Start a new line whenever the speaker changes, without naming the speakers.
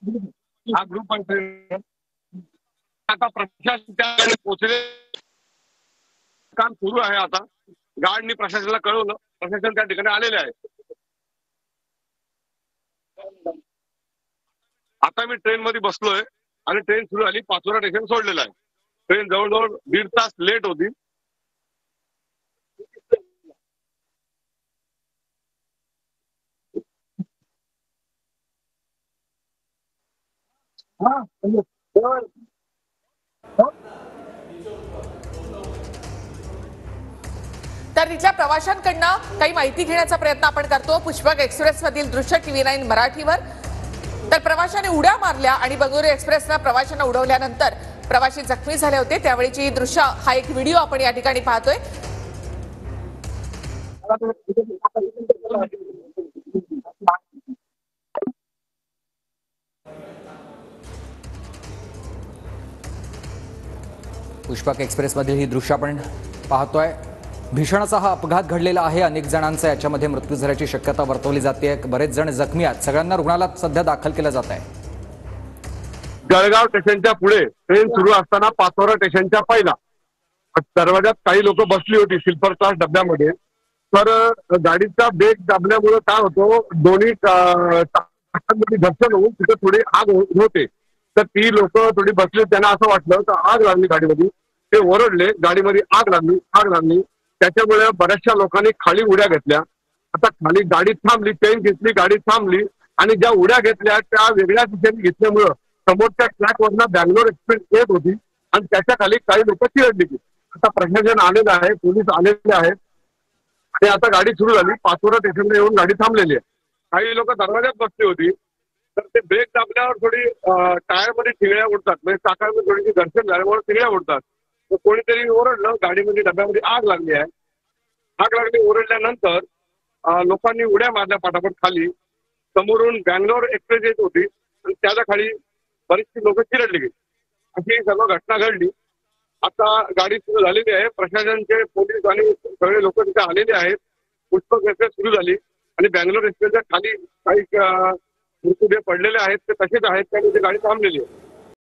हा ग्रुप आहे ट्रेन आता प्रशासन त्या ठिकाणी पोहोचले काम सुरू आहे। आता गार्डनी प्रशासनाला कळवलं, प्रशासन त्या ठिकाणी आलेले आहे। आता मी ट्रेन मध्ये बसलोय आणि ट्रेन सुरू झाली, पाचोरा स्टेशन सोडलेलं आहे। ट्रेन जवळजवळ 1.5 तास लेट होती।
तर तिथल्या प्रवाशांकडनं काही माहिती घेण्याचा प्रयत्न आपण करतो। पुष्पक एक्सप्रेस मधील दृश्य TV9 मराठीवर। तर प्रवाशांनी उड्या मारल्या आणि बंगळुरू एक्सप्रेसनं प्रवाशांना उडवल्यानंतर प्रवासी जखमी झाले होते, त्यावेळीची दृश्य हा एक व्हिडिओ आपण या ठिकाणी पाहतोय।
पुष्पक एक्सप्रेसमधील ही दृश्य आपण पाहतोय। भीषण असा हा अपघात घडलेला आहे। अनेक जणांचा याच्यामध्ये मृत्यू झाल्याची शक्यता वर्तवली जाते। बरेच जण जखमी आहेत। सगळ्यांना रुग्णालयात सध्या दाखल केलं जात आहे।
जळगाव स्टेशनच्या पुढे ट्रेन सुरू असताना पाचोरा स्टेशनच्या पहिला दरवाजात काही लोक बसली होती स्लीपर क्लास डब्यामध्ये। तर गाडीचा ब्रेक दाबल्यामुळे काय होतो, दोन्ही टाकांमध्ये घर्षण होऊन तिथे थोडी आग होते। तर ती लोक थोडी बसली, त्यांना असं वाटलं तर आग लागली गाडीमध्ये। ते ओरडले, गाडीमध्ये आग लागली आग लागली। त्याच्यामुळे बऱ्याचशा लोकांनी खाली उड्या घेतल्या। आता खाली गाडी थांबली, चेन घेतली, गाडी थांबली आणि ज्या उड्या घेतल्या त्या वेगळ्या दिशेने घेतल्यामुळं समोरच्या ट्रॅकवरनं बँगलोर एक्सप्रेस येत होती आणि त्याच्या खाली काही लोक चिरडली। आता प्रशासन आलेलं आहे, पोलीस आलेले आहेत आणि आता गाडी सुरू झाली। पाचोरा स्टेशनला येऊन गाडी थांबलेली आहे। काही लोक दरवाज्यात बसली होती, तर ते ब्रेक दाबल्यावर थोडी टायर मध्ये ठिगळ्या उडतात, म्हणजे चाकामध्ये थोडीशी घर्षण झाल्यामुळे ठिगळ्या उडतात। तर कोणीतरी ओरडलं, गाडीमध्ये डब्यामध्ये आग लागली आहे। आग लागली ओरडल्यानंतर लोकांनी उड्या मारल्या पाठापट खाली। समोरून बँगलोर एक्सप्रेस येत होती आणि त्याच्या खाली बरीचशी लोक चिरडली गेली। अशी सर्व घटना घडली। आता गाडी सुरू झालेली आहे। प्रशासनचे पोलीस आणि सगळे लोक तिथे आलेले आहेत। पुष्पक एक्सप्रेस सुरू झाली आणि बँगलोर एक्सप्रेसच्या खाली काही मृतदेह पडलेले आहेत, ते तसेच आहेत, त्यामुळे गाडी थांबलेली आहे।